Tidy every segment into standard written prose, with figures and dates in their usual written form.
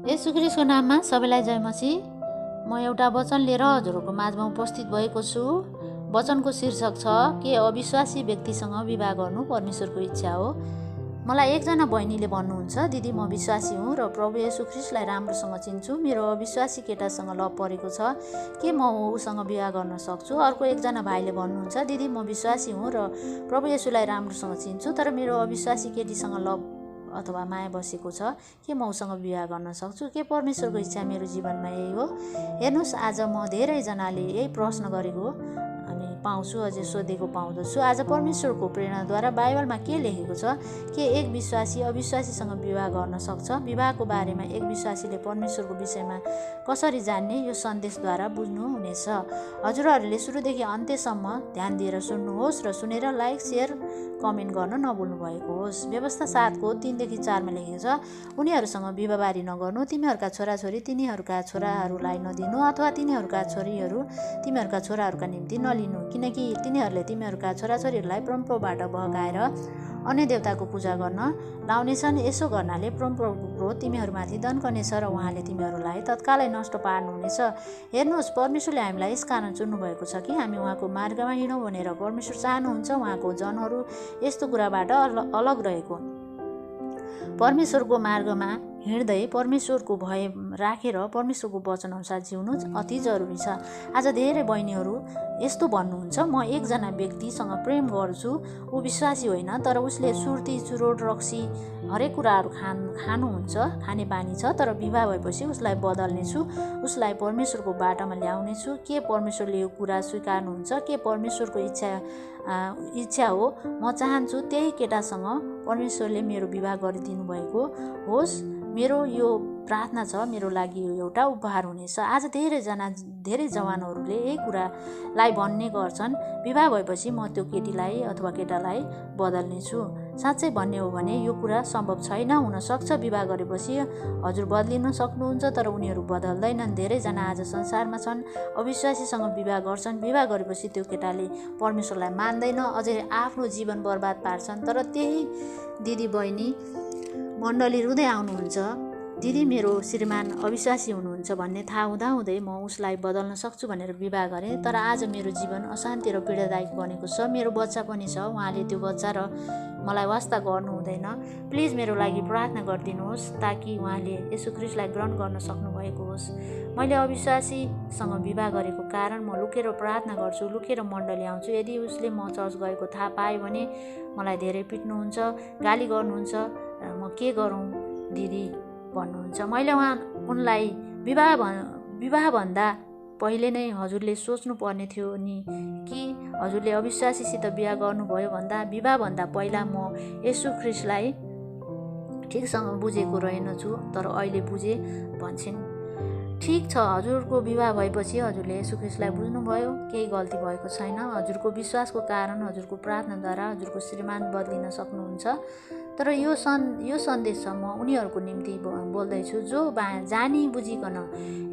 येशू ख्रीष्टको नाममा सबैलाई जय मसीह। म एउटा वचन लिएर हजुरहरूको माझमा उपस्थित भएको छु। वचनको शीर्षक छ के अविश्वासी व्यक्तिसँग विवाह गर्नु परमेश्वरको इच्छा हो। मलाई एकजना बहिनीले भन्नुहुन्छ, दिदी म विश्वासी हुँ र प्रभु येशू ख्रीष्टलाई राम्रोसँग चिन्छु। मेरो अविश्वासी केटासँग लभ परेको छ, के म उसँग विवाह गर्न सक्छु। अर्को एकजना भाइले भन्नुहुन्छ, दिदी म विश्वासी हुँ र प्रभु येशूलाई राम्रोसँग चिन्छु, तर मेरो अविश्वासी केटीसँग लभ अथवा माया बसेको छ, के म उसँग विवाह गर्न सक्छु। के परमेश्वरको इच्छा मेरो जीवनमा यही हो। हेर्नुहोस्, आज म धेरैजनाले यही प्रश्न गरेको अनि पाउँछु, अझै सोधेको पाउँदछु। आज परमेश्वरको प्रेरणाद्वारा बाइबलमा के लेखेको छ, के एक विश्वासी अविश्वासीसँग विवाह गर्न सक्छ। विवाहको बारेमा एक विश्वासीले परमेश्वरको विषयमा कसरी जान्ने, यो सन्देशद्वारा बुझ्नुहुनेछ। हजुरहरूले सुरुदेखि अन्त्यसम्म ध्यान दिएर सुन्नुहोस् र सुनेर लाइक, सेयर, कमेन्ट गर्न नभुल्नु भएको होस्। व्यवस्था 7को 3-4 लेखेको छ, उनीहरूसँग विवाहबारी नगर्नु, तिमीहरूका छोराछोरी तिनीहरूका छोराहरूलाई नदिनु, अथवा तिनीहरूका छोरीहरू तिमीहरूका छोराहरूका निम्ति नलिनु, किनकि तिनीहरूले तिमीहरूका छोराछोरीहरूलाई परमप्रभुबाट बहकाएर अन्य देवताको पूजा गर्न लाउनेछन्। यसो गर्नाले परमप्रभुको क्रोध तिमीहरूमाथि दन्कनेछ र उहाँले तिमीहरूलाई तत्कालै नष्ट पार्नुहुनेछ। हेर्नुहोस्, परमेश्वरले हामीलाई यस कारण चुन्नुभएको छ कि हामी उहाँको मार्गमा हिँडौँ भनेर। परमेश्वर चाहनुहुन्छ उहाँको जनहरू यस्तो कुराबाट अलग रहेको। परमेश्वरको मार्गमा हिँड्दै परमेश्वरको भय राखेर परमेश्वरको वचनअनुसार जिउनु अति जरुरी छ। आज धेरै बहिनीहरू यस्तो भन्नुहुन्छ, म एकजना व्यक्तिसँग प्रेम गर्छु, ऊ विश्वासी होइन, तर उसले सुर्ती, चुरोट, रक्सी हरेक कुराहरू खानुहुन्छ, खाने बानी छ, तर विवाह भएपछि उसलाई बदल्नेछु, उसलाई परमेश्वरको बाटोमा ल्याउनेछु। के परमेश्वरले यो कुरा स्वीकार्नुहुन्छ? के परमेश्वरको इच्छा हो? म चाहन्छु त्यही केटासँग परमेश्वरले मेरो विवाह गरिदिनु भएको होस्। मेरो यो प्रार्थना छ, मेरो लागि यो एउटा उपहार हुनेछ। आज धेरै जवानहरूले यही कुरालाई भन्ने गर्छन्, विवाह भएपछि म त्यो केटीलाई अथवा केटालाई बदल्नेछु। साँच्चै भन्ने हो भने यो कुरा सम्भव छैन। हुनसक्छ विवाह गरेपछि हजुर बदलिन सक्नुहुन्छ, तर उनीहरू बदल्दैनन्। धेरैजना आज संसारमा छन्, अविश्वासीसँग विवाह गर्छन्। विवाह गरेपछि त्यो केटाले परमेश्वरलाई मान्दैन, अझै आफ्नो जीवन बर्बाद पार्छन्। तर त्यही दिदी बहिनी मण्डली रुँदै आउनुहुन्छ, दिदी मेरो श्रीमान अविश्वासी हुनुहुन्छ भन्ने थाहा हुँदाहुँदै म उसलाई बदल्न सक्छु भनेर विवाह गरेँ, तर आज मेरो जीवन अशान्ति र पीडादायक बनेको छ। मेरो बच्चा पनि छ, उहाँले त्यो बच्चा र मलाई वास्ता गर्नु हुँदैन। प्लिज मेरो लागि प्रार्थना गरिदिनुहोस् ताकि उहाँले येशू ख्रीष्टलाई ग्रहण गर्न सक्नु भएको होस्। मैले अविश्वासीसँग विवाह गरेको कारण म लुकेर प्रार्थना गर्छु, लुकेर मण्डली आउँछु। यदि उसले म चर्च गएको थाहा पायो भने मलाई धेरै पिट्नुहुन्छ, गाली गर्नुहुन्छ, म के गरौँ दिदी भन्नुहुन्छ। मैले उनलाई विवाहभन्दा पहिले नै हजुरले सोच्नु पर्ने थियो नि कि हजुरले अविश्वासीसित विवाह गर्नुभयो विवाहभन्दा पहिला म येशू ख्रीष्टलाई ठिकसँग बुझेको रहेनछु, तर अहिले बुझे भन्छन्। ठिक छ, हजुरको विवाह भएपछि हजुरले येशू ख्रीष्टलाई बुझ्नुभयो, केही गल्ती भएको छैन। हजुरको विश्वासको कारण, हजुरको प्रार्थनाद्वारा हजुरको श्रीमान बदलिन सक्नुहुन्छ। तर यो सन्देश छ, म उनीहरूको निम्ति बोल्दैछु जो जानी बुझिकन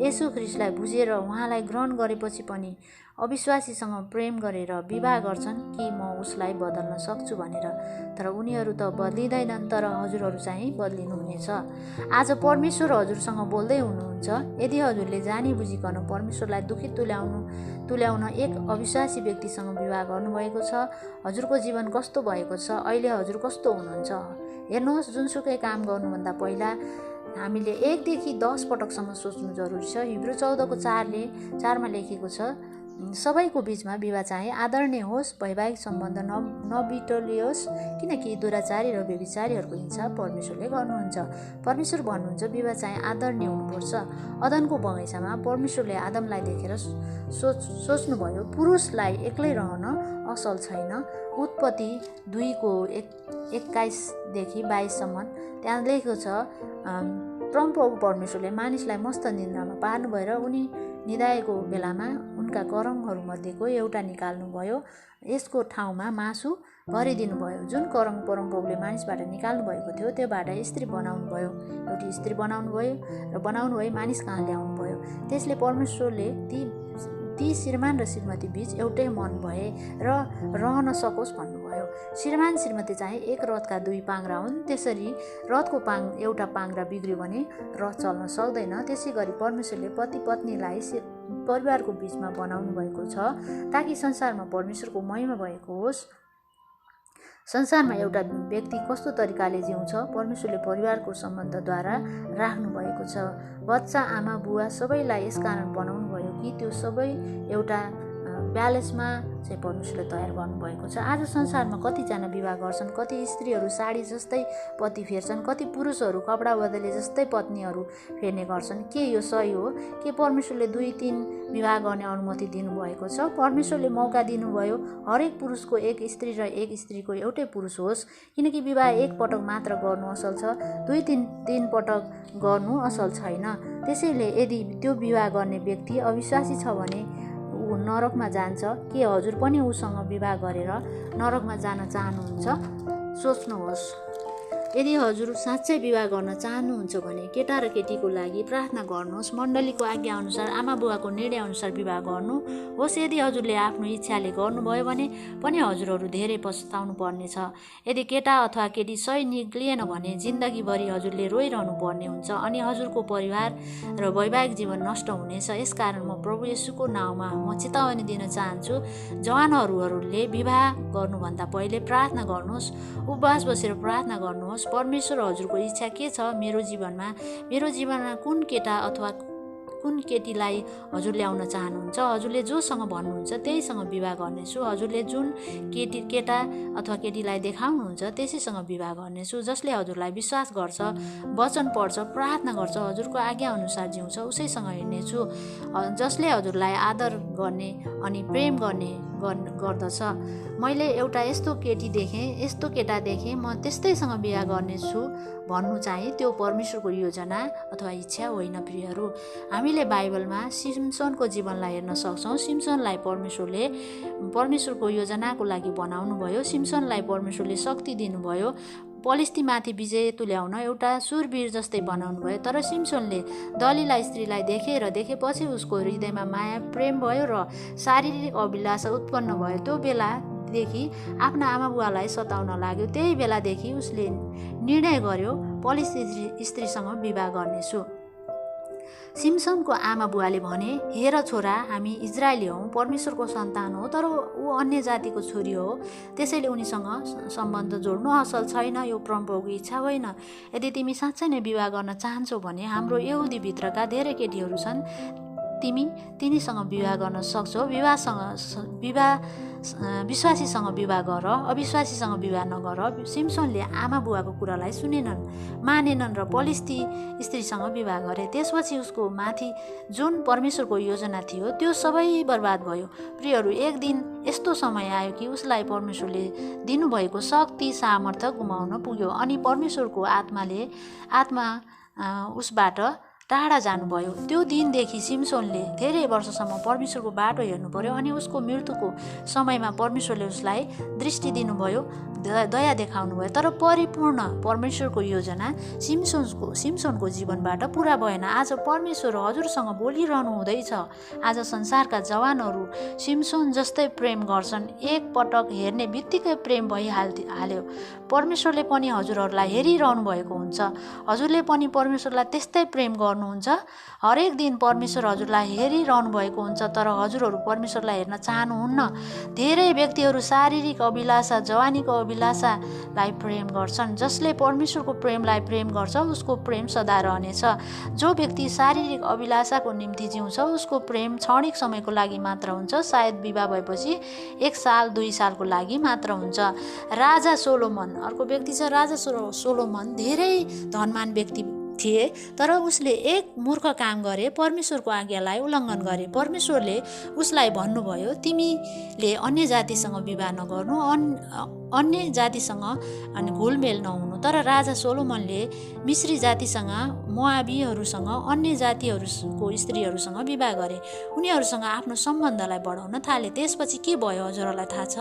येशू ख्रीष्टलाई बुझेर उहाँलाई ग्रहण गरेपछि पनि अविश्वासीसँग प्रेम गरेर विवाह गर्छन् कि म उसलाई बदल्न सक्छु भनेर। तर उनीहरू त बदलिँदैनन्, तर हजुरहरू चाहिँ बदलिनुहुनेछ। आज परमेश्वर हजुरसँग बोल्दै हुनुहुन्छ। यदि हजुरले जानी बुझिकन परमेश्वरलाई दुखित तुल्याउन एक अविश्वासी व्यक्तिसँग विवाह गर्नुभएको छ, हजुरको जीवन कस्तो भएको छ, अहिले हजुर कस्तो हुनुहुन्छ। हेर्नुहोस्, जुनसुकै काम गर्नुभन्दा पहिला हामीले 1देखि 10 पटकसम्म सोच्नु जरुरी छ। हिब्रू 14:4मा लेखेको छ, सबैको बीचमा विवाह चाहिँ आदरणीय होस्, वैवाहिक सम्बन्ध नबिटलियोस्, किनकि दुराचारी र व्यभिचारीहरूको हिंसा परमेश्वरले गर्नुहुन्छ। परमेश्वर भन्नुहुन्छ विवाह चाहिँ आदरणीय हुनुपर्छ। अदनको बगैँचामा परमेश्वरले आदमलाई देखेर सोच्नुभयो, पुरुषलाई एक्लै रहन असल छैन। उत्पत्ति 2:21-22 त्यहाँ लेखेको छ, परमप्रभु परमेश्वरले मानिसलाई मस्त निन्द्रामा पार्नुभयो र उनी निदाएको बेलामा उनका करङहरूमध्येको एउटा निकाल्नुभयो, यसको ठाउँमा मासु भरिदिनुभयो। जुन करङ परमप्रभुले मानिसबाट निकाल्नु भएको थियो त्योबाट स्त्री बनाउनुभयो, एउटी स्त्री बनाउनुभयो र बनाउनु भई मानिस कहाँ ल्याउनुभयो। त्यसले परमेश्वरले ती श्रीमान र श्रीमती बीच एउटै मन भए र रहन सकोस् भन्नुभयो। श्रीमान श्रीमती चाहिँ एक रथका दुई पाङ्ग्रा हुन्। त्यसरी रथको एउटा पाङ्ग्रा बिग्रियो भने रथ चल्न सक्दैन। त्यसै गरी परमेश्वरले पति पत्नीलाई परिवारको बीचमा बनाउनु भएको छ ताकि संसारमा परमेश्वरको महिमा भएको होस्। संसारमा एउटा व्यक्ति कस्तो तरिकाले जिउँछ परमेश्वरले परिवारको सम्बन्धद्वारा राख्नु भएको छ। बच्चा, आमा, बुवा सबैलाई यसकारण बनाउनु भयो कि त्यो सबै एउटा ब्यालेन्समा चाहिँ परमेश्वरले तयार गर्नुभएको छ। आज संसारमा कतिजना विवाह गर्छन्, कति स्त्रीहरू साडी जस्तै पति फेर्छन्, कति पुरुषहरू कपडा बदले जस्तै पत्नीहरू फेर्ने गर्छन्। के यो सही हो? के परमेश्वरले 2-3 विवाह गर्ने अनुमति दिनुभएको छ? परमेश्वरले मौका दिनुभयो हरेक पुरुषको एक स्त्री र एक स्त्रीको एउटै पुरुष होस्, किनकि विवाह एक पटक मात्र गर्नु असल छ, 2-3 पटक गर्नु असल छैन। त्यसैले यदि त्यो विवाह गर्ने व्यक्ति अविश्वासी छ भने ऊ नरकमा जान्छ। के हजुर पनि उसँग विवाह गरेर नरकमा जान चाहनुहुन्छ? सोच्नुहोस्। यदि हजुर साँच्चै विवाह गर्न चाहनुहुन्छ भने केटा र केटीको लागि प्रार्थना गर्नुहोस्। मण्डलीको आज्ञा अनुसार, आमा बुवाको निर्णय अनुसार विवाह गर्नुहोस्। यदि हजुरले आफ्नो इच्छाले गर्नुभयो भने पनि हजुरहरू धेरै पछुताउनु पर्नेछ। यदि केटा अथवा केटी सही निक्लिएन भने जिन्दगीभरि हजुरले रोइरहनु पर्ने हुन्छ अनि हजुरको परिवार र वैवाहिक जीवन नष्ट हुनेछ। यसकारण म प्रभु येशूको नाउँमा म चेतावनी दिन चाहन्छु, जवानहरूले विवाह गर्नुभन्दा पहिले प्रार्थना गर्नुहोस्, उपवास बसेर प्रार्थना गर्नुहोस्। परमेश्वर हजुरको इच्छा के छ मेरो जीवनमा कुन केटा अथवा कुन केटीलाई हजुर ल्याउन चाहनुहुन्छ? हजुरले जोसँग भन्नुहुन्छ त्यहीसँग विवाह गर्नेछु। हजुरले जुन केटा अथवा केटीलाई देखाउनुहुन्छ त्यसैसँग विवाह गर्नेछु। जसले हजुरलाई विश्वास गर्छ, वचन पढ्छ, प्रार्थना गर्छ, हजुरको आज्ञा अनुसार जिउँछ, उसैसँग हिँड्नेछु। जसले हजुरलाई आदर गर्ने अनि प्रेम गर्दछ। मैले एउटा यस्तो केटा देखेँ, म त्यस्तैसँग बिहा गर्नेछु भन्नु चाहिँ त्यो परमेश्वरको योजना अथवा इच्छा होइन। प्रियहरू, हामीले बाइबलमा सिम्सोनको जीवनलाई हेर्न सक्छौँ। सिम्सोनलाई परमेश्वरको योजनाको लागि बनाउनु भयो। सिम्सोनलाई परमेश्वरले शक्ति दिनुभयो, पलिस्तीमाथि विजय तुल्याउन एउटा सुरवीर जस्तै बनाउनु भयो। तर सिम्सोनले दलिला स्त्रीलाई देखेपछि उसको हृदयमा माया प्रेम भयो र शारीरिक अभिलाषा उत्पन्न भयो। त्यो बेलादेखि आफ्ना आमा बुवालाई सताउन लाग्यो। त्यही बेलादेखि उसले निर्णय गर्यो पलिस्ती स्त्रीसँग विवाह गर्नेछु। सिम्सोनको आमा बुवाले भने, हेर छोरा, हामी इजरायली हौँ, परमेश्वरको सन्तान हो, तर ऊ अन्य जातिको छोरी हो, त्यसैले उनीसँग सम्बन्ध जोड्नु असल छैन। यो परमप्रभुको इच्छा होइन। यदि तिमी साँच्चै नै विवाह गर्न चाहन्छौ भने हाम्रो यहुदी भित्रका धेरै केटीहरू छन्, तिनीसँग विवाह गर्न सक्छौ। विश्वासीसँग विवाह गर, अविश्वासीसँग विवाह नगर। सिम्सोनले आमा बुवाको कुरालाई मानेनन् र पलिस्ती स्त्रीसँग विवाह गरे। त्यसपछि उसको माथि जुन परमेश्वरको योजना थियो त्यो सबै बर्बाद भयो। प्रियहरू, एक दिन यस्तो समय आयो कि उसलाई परमेश्वरले दिनुभएको शक्ति सामर्थ्य गुमाउन पुग्यो अनि परमेश्वरको आत्मा उसबाट टाढा जानुभयो। त्यो दिनदेखि सिम्सोनले धेरै वर्षसम्म परमेश्वरको बाटो हेर्नु पर्यो अनि उसको मृत्युको समयमा परमेश्वरले उसलाई दृष्टि दिनुभयो, दया देखाउनु भयो। तर परिपूर्ण परमेश्वरको योजना सिम्सोनको जीवनबाट पुरा भएन। आज परमेश्वर हजुरसँग बोलिरहनु हुँदैछ। आज संसारका जवानहरू सिम्सोन जस्तै प्रेम गर्छन्। एक पटक हेर्ने बित्तिकै प्रेम भइहाल्यो। परमेश्वरले पनि हजुरहरूलाई हेरिरहनु भएको हुन्छ। हजुरले पनि परमेश्वरलाई त्यस्तै प्रेम गर्नुहुन्छ। हरेक दिन परमेश्वर हजुरलाई हेरिरहनु भएको हुन्छ, तर हजुरहरू परमेश्वरलाई हेर्न चाहनुहुन्न। धेरै व्यक्तिहरू शारीरिक अभिलाषा, जवानीको अभिलाषालाई प्रेम गर्छन्। जसले परमेश्वरको प्रेमलाई प्रेम गर्छ उसको प्रेम सदा रहनेछ। जो व्यक्ति शारीरिक अभिलाषाको निम्ति जिउँछ उसको प्रेम क्षणिक समयको लागि मात्र हुन्छ। सायद विवाह भएपछि 1 साल 2 सालको लागि मात्र हुन्छ। राजा सोलोमन अर्को व्यक्ति छ। राजा सोलोमन धेरै धनवान व्यक्ति थिए, तर उसले एक मूर्ख काम गरे, परमेश्वरको आज्ञालाई उल्लङ्घन गरे। परमेश्वरले उसलाई भन्नुभयो, तिमीले अन्य जातिसँग विवाह नगर्नु, अन्य जातिसँग अनि घुलमेल नहुनु। तर राजा सोलोमनले मिश्री जातिसँग, मोआबीहरूसँग, अन्य जातिहरूको स्त्रीहरूसँग विवाह गरे। उनीहरूसँग आफ्नो सम्बन्धलाई बढाउन थाले। त्यसपछि के भयो हजुरहरूलाई थाहा छ?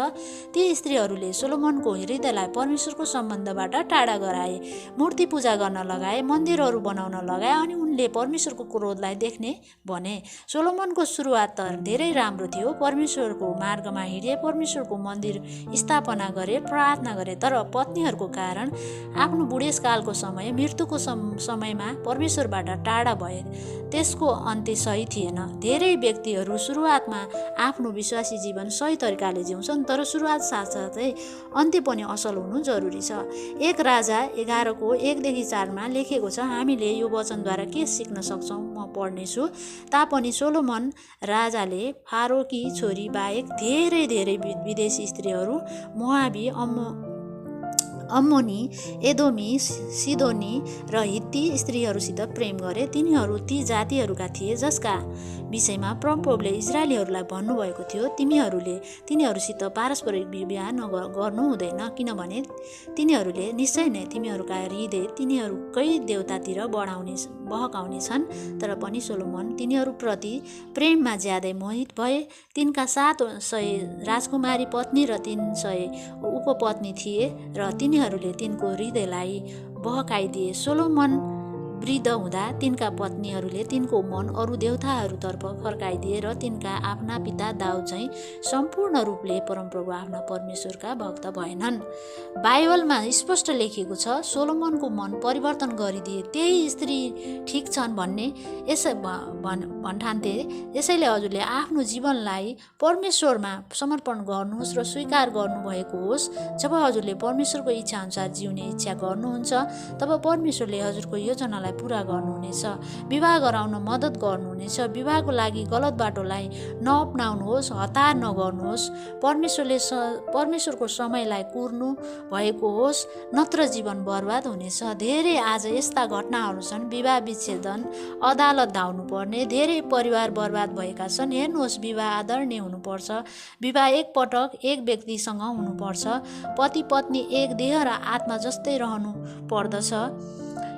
ती स्त्रीहरूले सोलोमनको हृदयलाई परमेश्वरको सम्बन्धबाट टाढा गराए, मूर्ति पूजा गर्न लगाए, मन्दिरहरू बनाउन लगाए अनि उनले परमेश्वरको क्रोधलाई देख्ने भने। सोलोमनको सुरुवात त धेरै राम्रो थियो। परमेश्वरको मार्गमा हिँडे, परमेश्वरको मन्दिर स्थापना गरे, प्रार्थना गरे। तर पत्नीहरूको कारण आफ्नो बुढेसकालको समय, मृत्युको समयमा परमेश्वरबाट टाढा भए। त्यसको अन्त्य सही थिएन। धेरै व्यक्तिहरू सुरुवातमा आफ्नो विश्वासी जीवन सही तरिकाले जिउँछन्, तर सुरुवात साथसाथै अन्त्य पनि असल हुनु जरुरी छ। 1 राजा 11को 1-4 लेखेको छ। हामीले यो वचनद्वारा के सिक्न सक्छौँ? म पढ्नेछु। तापनि सोलोमन राजाले फारोकी छोरी बाहेक धेरै विदेशी स्त्रीहरू, मोआबी, अम्मोनी, एदोमी, सिदोनी र हित्ती स्त्रीहरूसित प्रेम गरे। तिनीहरू ती जातिहरूका थिए जसका विषयमा प्रभुले इजरायलीहरूलाई भन्नुभएको थियो, तिनीहरूसित पारस्परिक विवाह गर्नु हुँदैन, किनभने तिनीहरूले निश्चय नै तिमीहरूका हृदय तिनीहरूकै देवतातिर बहकाउने छन्। तर पनि सोलोमन तिनीहरूप्रति प्रेममा ज्यादै मोहित भए। तिनका 700 राजकुमारी पत्नी र 300 उपपत्नी थिए र तिनीहरूले तिनको हृदयलाई बहकाइदिए। सोलोमन वृद्ध हुँदा तिनका पत्नीहरूले तिनको मन अरू देवताहरूतर्फ फर्काइदिए र तिनका आफ्ना पिता दाउद चाहिँ सम्पूर्ण रूपले परमप्रभु आफ्ना परमेश्वरका भक्त भएनन्। बाइबलमा स्पष्ट लेखिएको छ, सोलोमनको मन परिवर्तन गरिदिए। त्यही स्त्री ठिक छन् भन्ने भन्ठान्थे। यसैले हजुरले आफ्नो जीवनलाई परमेश्वरमा समर्पण गर्नुहोस् र स्वीकार गर्नुभएको होस्। जब हजुरले परमेश्वरको इच्छा अनुसार जिउने इच्छा गर्नुहुन्छ, तब परमेश्वरले हजुरको योजनालाई पूरा गर्नुहुनेछ। विवाह गराउन मद्दत गर्नुहुनेछ। विवाहको लागि गलत बाटोलाई नअपनाउनुहोस्, हतार नगर्नुहोस्। परमेश्वरको समयलाई कुर्नु भएको होस्, नत्र जीवन बर्बाद हुनेछ। धेरै आज यस्ता घटनाहरू छन्। विवाह विच्छेदन, अदालत धाउनु पर्ने, धेरै परिवार बर्बाद भएका छन्। हेर्नुहोस्, विवाह आदरणीय हुनुपर्छ। विवाह एक पटक एक व्यक्तिसँग हुनुपर्छ। पति पत्नी एक देह र आत्मा जस्तै रहनु पर्दछ।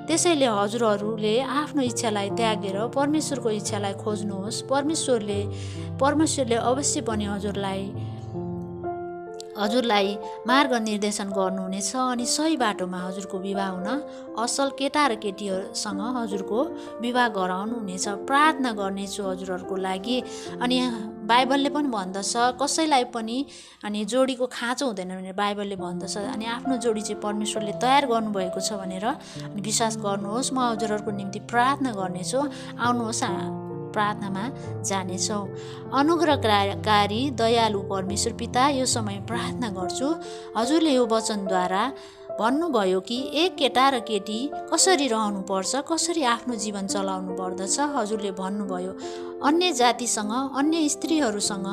त्यसैले हजुरहरूले आफ्नो इच्छालाई त्यागेर परमेश्वरको इच्छालाई खोज्नुहोस्। परमेश्वरले अवश्य पनि हजुरलाई मार्ग निर्देशन गर्नुहुनेछ अनि सही बाटोमा हजुरको विवाह हुन, असल केटा र केटीसँग हजुरको विवाह गराउनुहुनेछ। प्रार्थना गर्नेछु हजुरहरूको लागि। अनि बाइबलले पनि भन्दछ, कसैलाई पनि अनि जोडीको खाँचो हुँदैन भनेर बाइबलले भन्दछ। अनि आफ्नो जोडी चाहिँ परमेश्वरले तयार गर्नुभएको छ भनेर विश्वास गर्नुहोस्। म हजुरहरूको निम्ति प्रार्थना गर्नेछु। आउनुहोस्, प्रार्थनामा जानेछौँ। अनुग्रहकारी दयालु परमेश्वर पिता, यो समय प्रार्थना गर्छु। हजुरले यो वचनद्वारा भन्नुभयो कि एक केटा र केटी कसरी रहनुपर्छ, कसरी आफ्नो जीवन चलाउनु पर्दछ। हजुरले भन्नुभयो अन्य जातिसँग, अन्य स्त्रीहरूसँग,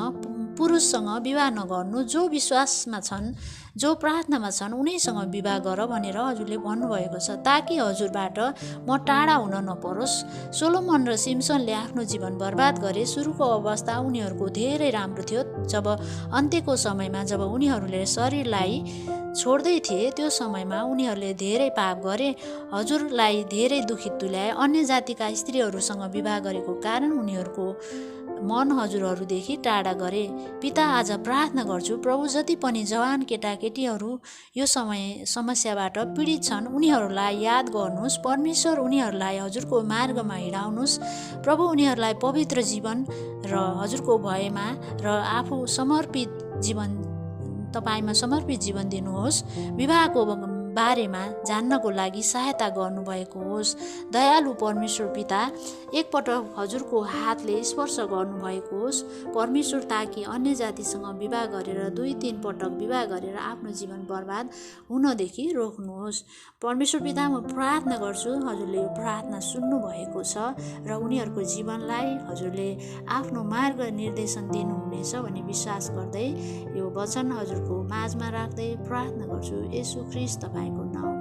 पुरुषसँग विवाह नगर्नु। जो विश्वासमा छन्, जो प्रार्थनामा छन्, उनीसँग विवाह गर भनेर हजुरले भन्नुभएको छ, ताकि हजुरबाट म टाढा हुन नपरोस्। सोलोमन र सिम्सनले आफ्नो जीवन बर्बाद गरे। सुरुको अवस्था उनीहरूको धेरै राम्रो थियो। जब अन्त्यको समयमा जब उनीहरूले शरीरलाई छोड्दै थिए, त्यो समयमा उनीहरूले धेरै पाप गरे, हजुरलाई धेरै दुखित तुल्याए। अन्य जातिका स्त्रीहरूसँग विवाह गरेको कारण उनीहरूको मन हजुरहरूदेखि टाढा गरे। पिता, आज प्रार्थना गर्छु, प्रभु, जति पनि जवान केटाकेटीहरू यो समस्याबाट पीडित छन्, उनीहरूलाई याद गर्नुहोस्। परमेश्वर, उनीहरूलाई हजुरको मार्गमा हिँडाउनुहोस्। प्रभु, उनीहरूलाई पवित्र जीवन र हजुरको भयमा र आफू समर्पित जीवन, तपाईमा समर्पित जीवन दिनुहोस्। विवाहको बारेमा जान्नको लागि सहायता गर्नुभएको होस्। दयालु परमेश्वर पिता, एकपटक हजुरको हातले स्पर्श गर्नुभएको होस् परमेश्वर, ताकि अन्य जातिसँग विवाह गरेर 2-3 पटक विवाह गरेर आफ्नो जीवन बर्बाद हुनदेखि रोक्नुहोस्। परमेश्वर पिता, म प्रार्थना गर्छु, हजुरले यो प्रार्थना सुन्नुभएको छ र उनीहरूको जीवनलाई हजुरले आफ्नो मार्ग निर्देशन दिनुहुनेछ भन्ने विश्वास गर्दै यो वचन हजुरको माझमा राख्दै प्रार्थना गर्छु। येशू ख्रीष्ट तपाईँको नाउँ।